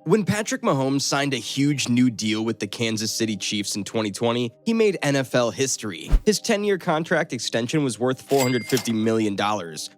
When Patrick Mahomes signed a huge new deal with the Kansas City Chiefs in 2020, he made NFL history. His 10-year contract extension was worth $450 million,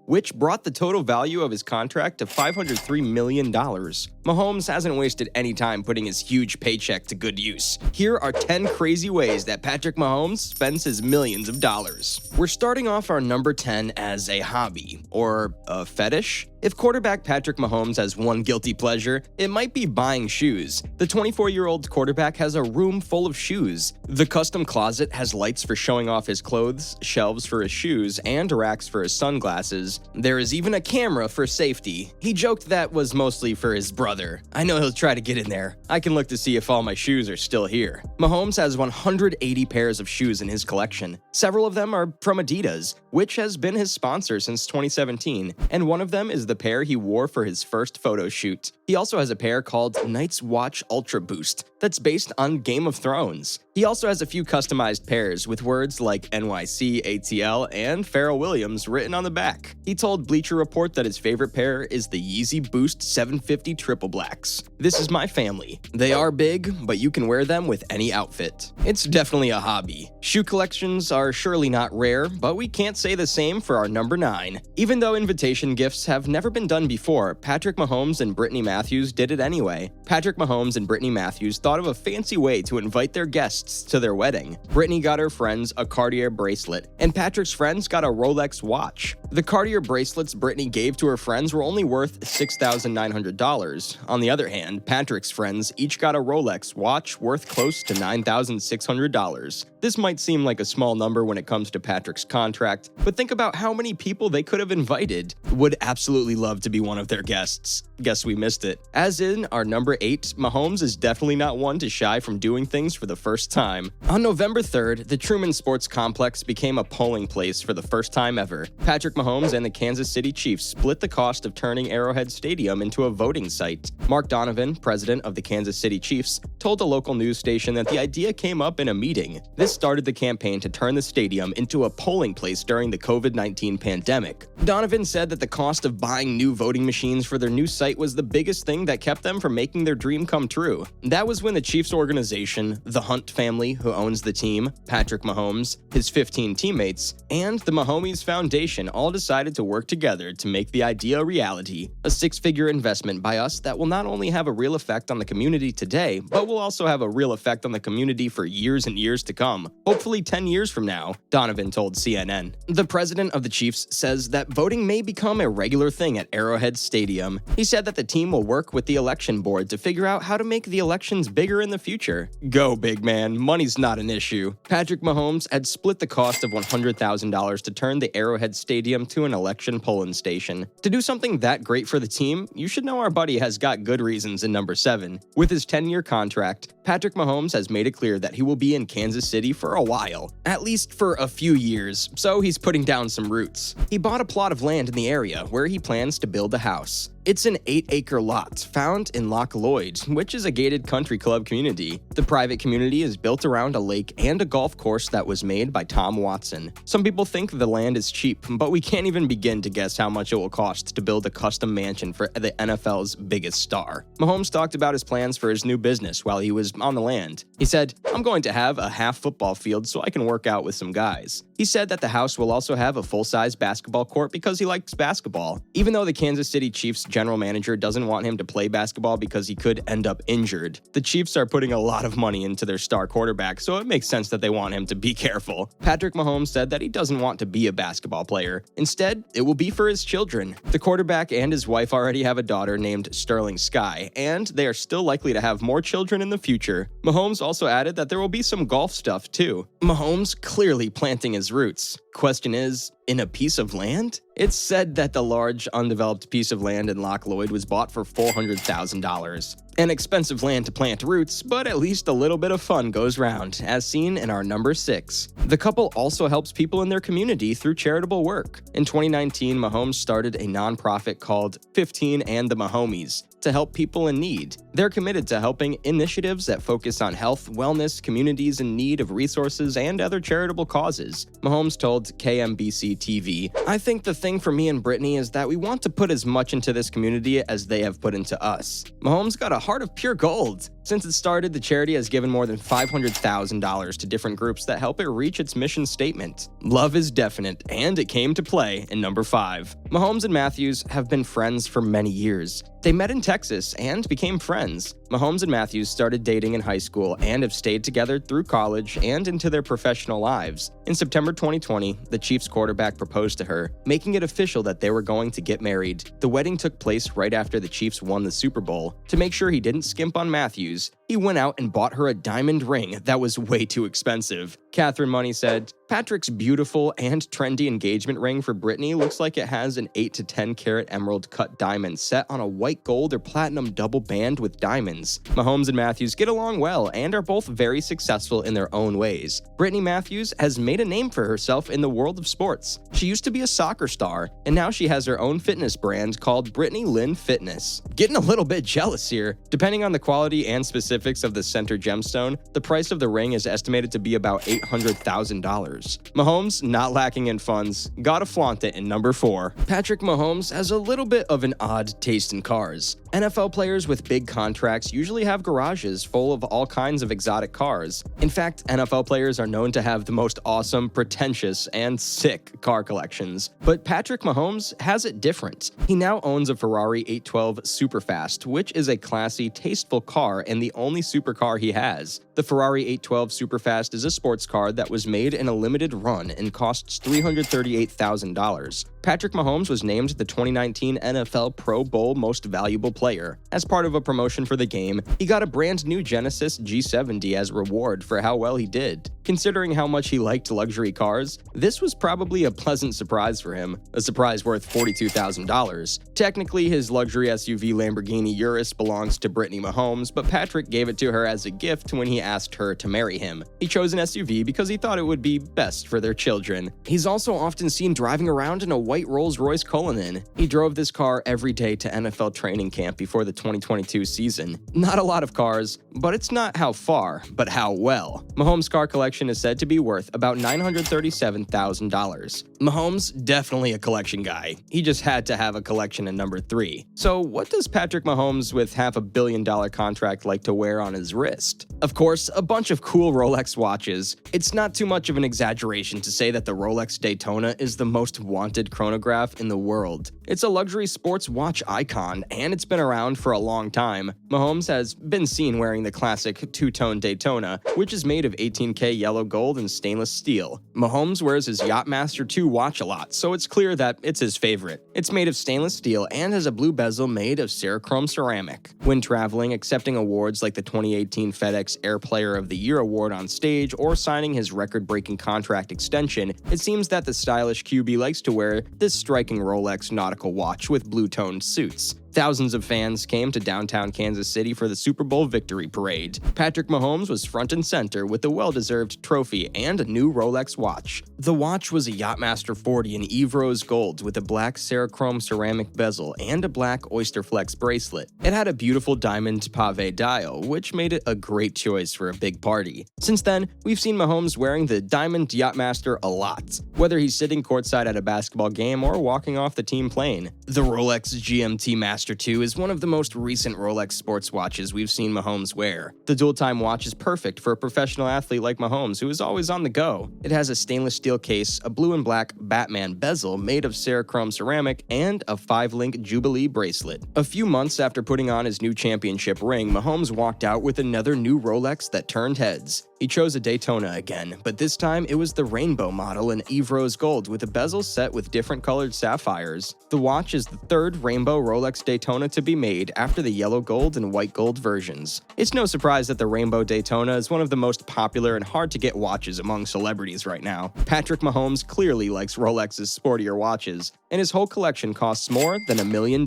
which brought the total value of his contract to $503 million. Mahomes hasn't wasted any time putting his huge paycheck to good use. Here are 10 crazy ways that Patrick Mahomes spends his millions of dollars. We're starting off our number 10 as a hobby, or a fetish. If quarterback Patrick Mahomes has one guilty pleasure, it might be buying shoes. The 24-year-old quarterback has a room full of shoes. The custom closet has lights for showing off his clothes, shelves for his shoes, and racks for his sunglasses. There is even a camera for safety. He joked that was mostly for his brother. I know he'll try to get in there. I can look to see if all my shoes are still here. Mahomes has 180 pairs of shoes in his collection. Several of them are from Adidas, which has been his sponsor since 2017, and one of them is the pair he wore for his first photo shoot. He also has a pair called Night's Watch Ultra Boost that's based on Game of Thrones. He also has a few customized pairs with words like NYC, ATL, and Pharrell Williams written on the back. He told Bleacher Report that his favorite pair is the Yeezy Boost 750 Triple Blacks. This is my family. They are big, but you can wear them with any outfit. It's definitely a hobby. Shoe collections are surely not rare, but we can't say the same for our number 9. Even though invitation gifts have never been done before, Patrick Mahomes and Brittany Matthews did it anyway. Patrick Mahomes and Brittany Matthews thought of a fancy way to invite their guests to their wedding. Brittany got her friends a Cartier bracelet, and Patrick's friends got a Rolex watch. The Cartier bracelets Brittany gave to her friends were only worth $6,900. On the other hand, Patrick's friends each got a Rolex watch worth close to $9,600. This might seem like a small number when it comes to Patrick's contract, but think about how many people they could have invited. Would absolutely love to be one of their guests. Guess we missed it. As in our number 8, Mahomes is definitely not one to shy from doing things for the first time. On November 3rd, the Truman Sports Complex became a polling place for the first time ever. Patrick Mahomes and the Kansas City Chiefs split the cost of turning Arrowhead Stadium into a voting site. Mark Donovan, president of the Kansas City Chiefs, told a local news station that the idea came up in a meeting. This started the campaign to turn the stadium into a polling place during the COVID-19 pandemic. Donovan said that the cost of buying new voting machines for their new site was the biggest thing that kept them from making their dream come true. That was when the Chiefs organization, the Hunt family who owns the team, Patrick Mahomes, his 15 teammates, and the Mahomes Foundation all decided to work together to make the idea a reality. A 6-figure investment by us that will not only have a real effect on the community today, but will also have a real effect on the community for years and years to come. Hopefully 10 years from now, Donovan told CNN. The president of the Chiefs says that voting may become a regular thing at Arrowhead Stadium. He said that the team will work with the election board to figure out how to make the elections bigger in the future. Go, big man. Money's not an issue. Patrick Mahomes had split the cost of $100,000 to turn the Arrowhead Stadium to an election polling station. To do something that great for the team, you should know our buddy has got good reasons in number 7. With his 10-year contract, Patrick Mahomes has made it clear that he will be in Kansas City for a while, at least for a few years, so he's putting down some roots. He bought a plot of land in the area where he plans to build a house. It's an 8-acre lot found in Loch Lloyd, which is a gated country club community. The private community is built around a lake and a golf course that was made by Tom Watson. Some people think the land is cheap, but we can't even begin to guess how much it will cost to build a custom mansion for the NFL's biggest star. Mahomes talked about his plans for his new business while he was on the land. He said, "I'm going to have a half football field so I can work out with some guys." He said that the house will also have a full-size basketball court because he likes basketball. Even though the Kansas City Chiefs general manager doesn't want him to play basketball because he could end up injured, the Chiefs are putting a lot of money into their star quarterback, so it makes sense that they want him to be careful. Patrick Mahomes said that he doesn't want to be a basketball player. Instead, it will be for his children. The quarterback and his wife already have a daughter named Sterling Sky, and they are still likely to have more children in the future. Mahomes also added that there will be some golf stuff too. Mahomes clearly planting his roots. Question is, in a piece of land? It's said that the large, undeveloped piece of land in Loch Lloyd was bought for $400,000. An expensive land to plant roots, but at least a little bit of fun goes round, as seen in our number 6. The couple also helps people in their community through charitable work. In 2019, Mahomes started a nonprofit called 15 and the Mahomies. to help people in need. They're committed to helping initiatives that focus on health, wellness, communities in need of resources, and other charitable causes. Mahomes told KMBC-TV, "I think the thing for me and Brittany is that we want to put as much into this community as they have put into us." Mahomes got a heart of pure gold. Since it started, the charity has given more than $500,000 to different groups that help it reach its mission statement. Love is definite, and it came to play in number 5. Mahomes and Matthews have been friends for many years. They met in Texas and became friends. Mahomes and Matthews started dating in high school and have stayed together through college and into their professional lives. In September 2020, the Chiefs quarterback proposed to her, making it official that they were going to get married. The wedding took place right after the Chiefs won the Super Bowl. To make sure he didn't skimp on Matthews, he went out and bought her a diamond ring that was way too expensive. Catherine Money said, "Patrick's beautiful and trendy engagement ring for Brittany looks like it has an 8 to 10 karat emerald cut diamond set on a white gold or platinum double band with diamonds." Mahomes and Matthews get along well and are both very successful in their own ways. Brittany Matthews has made a name for herself in the world of sports. She used to be a soccer star, and now she has her own fitness brand called Brittany Lynn Fitness. Getting a little bit jealous here. Depending on the quality and specifics of the center gemstone, the price of the ring is estimated to be about $800,000. Mahomes, not lacking in funds, gotta flaunt it in number 4. Patrick Mahomes has a little bit of an odd taste in cars. NFL players with big contracts usually have garages full of all kinds of exotic cars. In fact, NFL players are known to have the most awesome, pretentious, and sick car collections. But Patrick Mahomes has it different. He now owns a Ferrari 812 Superfast, which is a classy, tasteful car and the only supercar he has. The Ferrari 812 Superfast is a sports car that was made in a limited run and costs $338,000. Patrick Mahomes was named the 2019 NFL Pro Bowl Most Valuable Player. As part of a promotion for the game, he got a brand new Genesis G70 as a reward for how well he did. Considering how much he liked luxury cars, this was probably a pleasant surprise for him, a surprise worth $42,000. Technically, his luxury SUV Lamborghini Urus belongs to Brittany Mahomes, but Patrick gave it to her as a gift when he asked her to marry him. He chose an SUV because he thought it would be best for their children. He's also often seen driving around in a white Rolls-Royce Cullinan. He drove this car every day to NFL training camp before the 2022 season. Not a lot of cars, but it's not how far, but how well. Mahomes' car collection is said to be worth about $937,000. Mahomes, definitely a collection guy. He just had to have a collection in number 3. So what does Patrick Mahomes with $500 million contract like to wear on his wrist? Of course, a bunch of cool Rolex watches. It's not too much of an exaggeration to say that the Rolex Daytona is the most wanted chronograph in the world. It's a luxury sports watch icon, and it's been around for a long time. Mahomes has been seen wearing the classic two-tone Daytona, which is made of 18K yellow gold and stainless steel. Mahomes wears his Yachtmaster 2 watch a lot, so it's clear that it's his favorite. It's made of stainless steel and has a blue bezel made of Cerachrome ceramic. When traveling, accepting awards like the 2018 FedEx Air Player of the Year award on stage, or signing his record-breaking contract extension, it seems that the stylish QB likes to wear this striking Rolex nautical watch with blue-toned suits. Thousands of fans came to downtown Kansas City for the Super Bowl victory parade. Patrick Mahomes was front and center with a well-deserved trophy and a new Rolex watch. The watch was a Yachtmaster 40 in Eve Rose gold with a black Cerachrome ceramic bezel and a black Oyster Flex bracelet. It had a beautiful diamond pave dial, which made it a great choice for a big party. Since then, we've seen Mahomes wearing the diamond Yachtmaster a lot, whether he's sitting courtside at a basketball game or walking off the team plane. The Rolex GMT Master 2 is one of the most recent Rolex sports watches we've seen Mahomes wear. The dual-time watch is perfect for a professional athlete like Mahomes, who is always on the go. It has a stainless steel case, a blue and black Batman bezel made of Cerachrome ceramic, and a 5-link Jubilee bracelet. A few months after putting on his new championship ring, Mahomes walked out with another new Rolex that turned heads. He chose a Daytona again, but this time it was the rainbow model in Eve Rose gold with a bezel set with different colored sapphires. The watch is the third rainbow Rolex Daytona to be made after the yellow gold and white gold versions. It's no surprise that the rainbow Daytona is one of the most popular and hard to get watches among celebrities right now. Patrick Mahomes clearly likes Rolex's sportier watches, and his whole collection costs more than $1 million.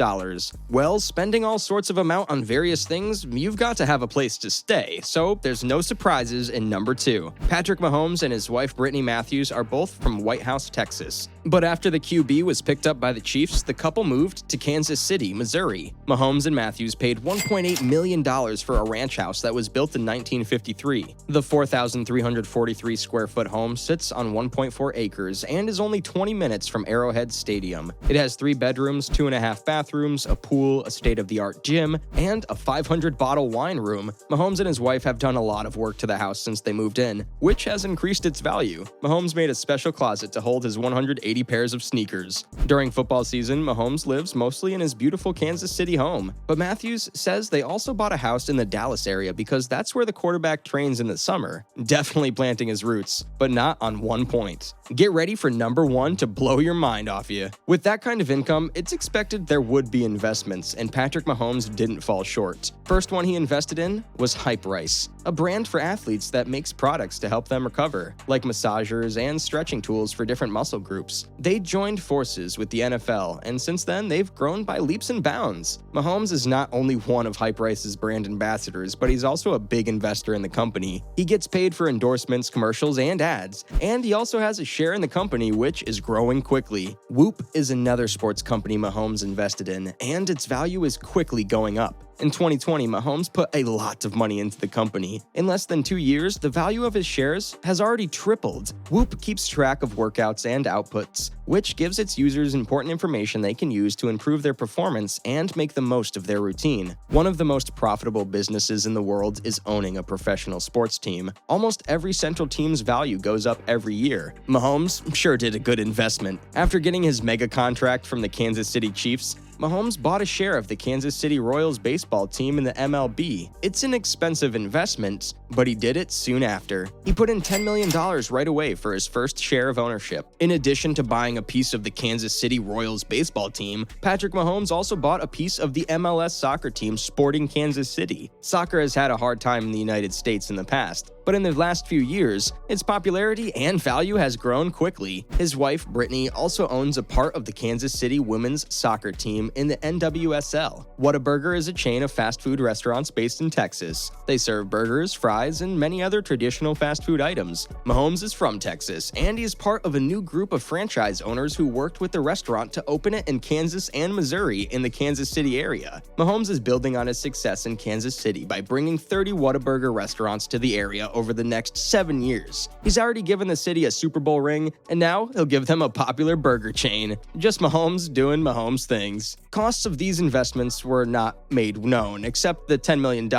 Well, spending all sorts of amount on various things, you've got to have a place to stay, so there's no surprises in number 2. Patrick Mahomes and his wife Brittany Matthews are both from White House, Texas. But after the QB was picked up by the Chiefs, the couple moved to Kansas City, Missouri. Missouri. Mahomes and Matthews paid $1.8 million for a ranch house that was built in 1953. The 4,343 square foot home sits on 1.4 acres and is only 20 minutes from Arrowhead Stadium. It has 3 bedrooms, 2.5 bathrooms, a pool, a state-of-the-art gym, and a 500-bottle wine room. Mahomes and his wife have done a lot of work to the house since they moved in, which has increased its value. Mahomes made a special closet to hold his 180 pairs of sneakers. During football season, Mahomes lives mostly in his beautiful Kansas City home, but Matthews says they also bought a house in the Dallas area because that's where the quarterback trains in the summer. Definitely planting his roots, but not on one point. Get ready for number 1 to blow your mind off you. With that kind of income, it's expected there would be investments, and Patrick Mahomes didn't fall short. First one he invested in was Hype Rice, a brand for athletes that makes products to help them recover, like massagers and stretching tools for different muscle groups. They joined forces with the NFL, and since then, they've grown by leaps and bounds. Mahomes is not only one of Hype Rice's brand ambassadors, but he's also a big investor in the company. He gets paid for endorsements, commercials, and ads, and he also has a share in the company, which is growing quickly. Whoop is another sports company Mahomes invested in, and its value is quickly going up. In 2020, Mahomes put a lot of money into the company. In less than 2 years, the value of his shares has already tripled. Whoop keeps track of workouts and outputs, which gives its users important information they can use to improve their performance and make the most of their routine. One of the most profitable businesses in the world is owning a professional sports team. Almost every central team's value goes up every year. Mahomes sure did a good investment. After getting his mega contract from the Kansas City Chiefs, Mahomes bought a share of the Kansas City Royals baseball team in the MLB. It's an expensive investment, but he did it soon after. He put in $10 million right away for his first share of ownership. In addition to buying a piece of the Kansas City Royals baseball team, Patrick Mahomes also bought a piece of the MLS soccer team Sporting Kansas City. Soccer has had a hard time in the United States in the past, but in the last few years, its popularity and value has grown quickly. His wife, Brittany, also owns a part of the Kansas City women's soccer team in the NWSL. Whataburger is a chain of fast food restaurants based in Texas. They serve burgers, fries, and many other traditional fast food items. Mahomes is from Texas, and he is part of a new group of franchise owners who worked with the restaurant to open it in Kansas and Missouri in the Kansas City area. Mahomes is building on his success in Kansas City by bringing 30 Whataburger restaurants to the area over the next 7 years. He's already given the city a Super Bowl ring, and now he'll give them a popular burger chain. Just Mahomes doing Mahomes things. Costs of these investments were not made known, except the $10 million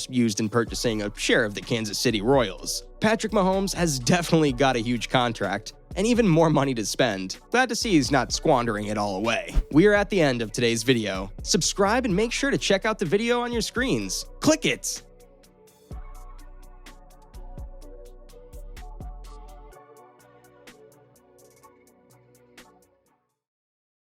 used in purchasing a share of the Kansas City Royals. Patrick Mahomes has definitely got a huge contract, and even more money to spend. Glad to see he's not squandering it all away. We are at the end of today's video. Subscribe and make sure to check out the video on your screens. Click it!